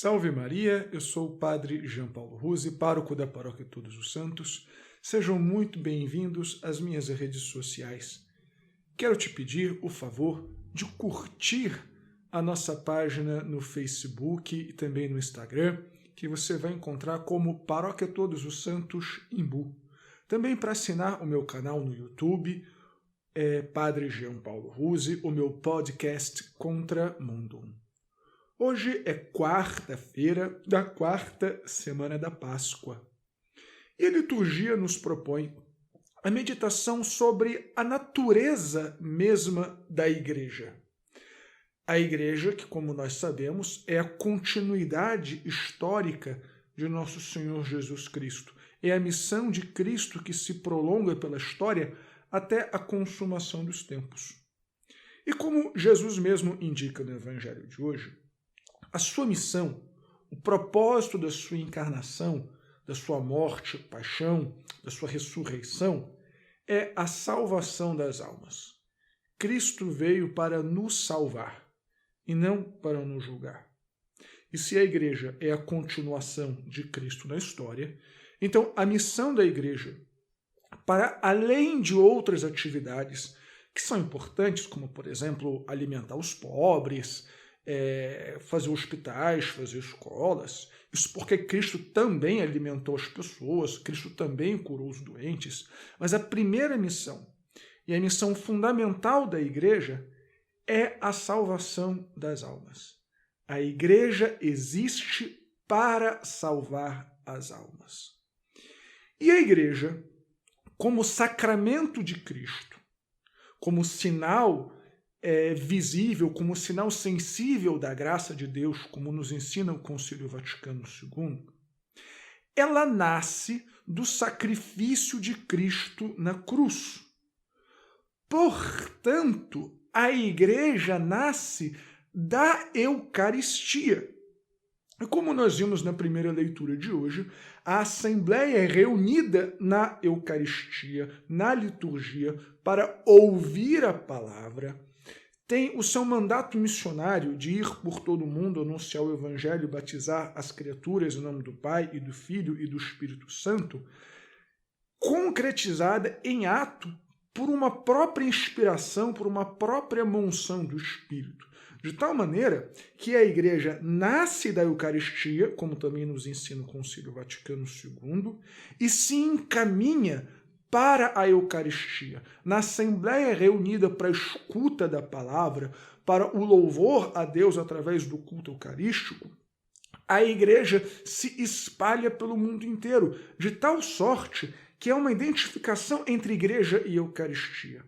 Salve Maria, eu sou o Padre Jean Paulo Ruse, pároco da Paróquia Todos os Santos. Sejam muito bem-vindos às minhas redes sociais. Quero te pedir o favor de curtir a nossa página no Facebook e também no Instagram, que você vai encontrar como Paróquia Todos os Santos Imbu. Também para assinar o meu canal no YouTube, Padre Jean Paulo Ruse, o meu podcast Contra Mundum. Hoje é quarta-feira da quarta semana da Páscoa. E a liturgia nos propõe a meditação sobre a natureza mesma da Igreja. A Igreja, que, como nós sabemos, é a continuidade histórica de nosso Senhor Jesus Cristo. É a missão de Cristo que se prolonga pela história até a consumação dos tempos. E como Jesus mesmo indica no Evangelho de hoje, a sua missão, o propósito da sua encarnação, da sua morte, paixão, da sua ressurreição, é a salvação das almas. Cristo veio para nos salvar e não para nos julgar. E se a Igreja é a continuação de Cristo na história, então a missão da Igreja, para além de outras atividades que são importantes, como, por exemplo, alimentar os pobres, fazer hospitais, fazer escolas, isso porque Cristo também alimentou as pessoas, Cristo também curou os doentes, mas a primeira missão, e a missão fundamental da Igreja, é a salvação das almas. A Igreja existe para salvar as almas. E a Igreja, como sacramento de Cristo, como sinal visível, como sinal sensível da graça de Deus, como nos ensina o Concílio Vaticano II, ela nasce do sacrifício de Cristo na cruz. Portanto, a Igreja nasce da Eucaristia. E como nós vimos na primeira leitura de hoje, a Assembleia é reunida na Eucaristia, na liturgia, para ouvir a palavra, tem o seu mandato missionário de ir por todo o mundo, anunciar o Evangelho, batizar as criaturas em nome do Pai e do Filho e do Espírito Santo, concretizada em ato por uma própria inspiração, por uma própria monção do Espírito. De tal maneira que a Igreja nasce da Eucaristia, como também nos ensina o Concílio Vaticano II, e se encaminha para a Eucaristia. Na Assembleia reunida para a escuta da palavra, para o louvor a Deus através do culto eucarístico, a Igreja se espalha pelo mundo inteiro, de tal sorte que é uma identificação entre Igreja e Eucaristia.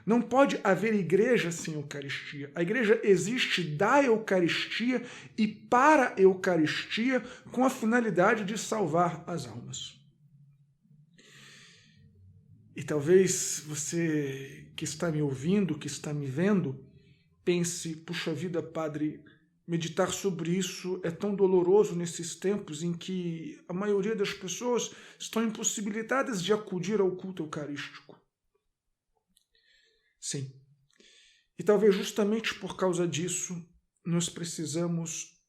Não pode haver Igreja sem Eucaristia. A Igreja existe da Eucaristia e para a Eucaristia com a finalidade de salvar as almas. E talvez você que está me ouvindo, que está me vendo, pense, puxa vida, Padre, meditar sobre isso é tão doloroso nesses tempos em que a maioria das pessoas estão impossibilitadas de acudir ao culto eucarístico. Sim. E talvez justamente por causa disso nós precisamos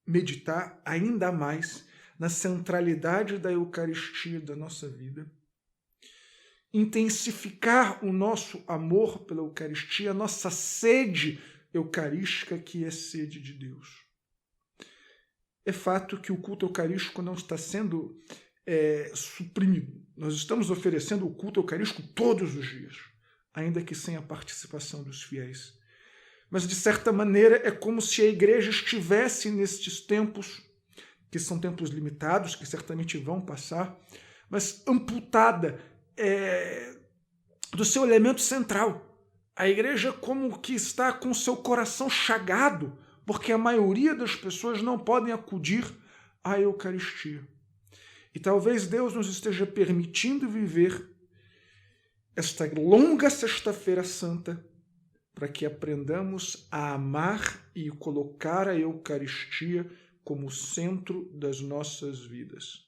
meditar ainda mais na centralidade da Eucaristia da nossa vida, intensificar o nosso amor pela Eucaristia, a nossa sede eucarística, que é sede de Deus. É fato que o culto eucarístico não está sendo suprimido. Nós estamos oferecendo o culto eucarístico todos os dias, ainda que sem a participação dos fiéis. Mas, de certa maneira, é como se a Igreja estivesse nestes tempos, que são tempos limitados, que certamente vão passar, mas amputada do seu elemento central. A Igreja como que está com seu coração chagado, porque a maioria das pessoas não podem acudir à Eucaristia. E talvez Deus nos esteja permitindo viver esta longa Sexta-feira Santa para que aprendamos a amar e colocar a Eucaristia como centro das nossas vidas.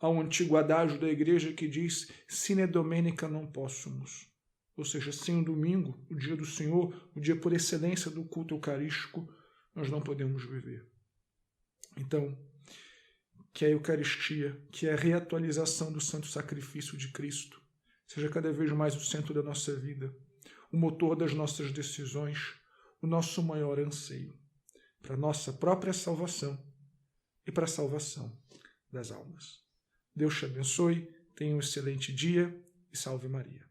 Há um antigo adágio da Igreja que diz sine domenica non possumus, ou seja, sem o domingo, o dia do Senhor, o dia por excelência do culto eucarístico, nós não podemos viver. Então, que a Eucaristia, que é a reatualização do santo sacrifício de Cristo, seja cada vez mais o centro da nossa vida, o motor das nossas decisões, o nosso maior anseio, para a nossa própria salvação e para a salvação das almas. Deus te abençoe, tenha um excelente dia e salve Maria.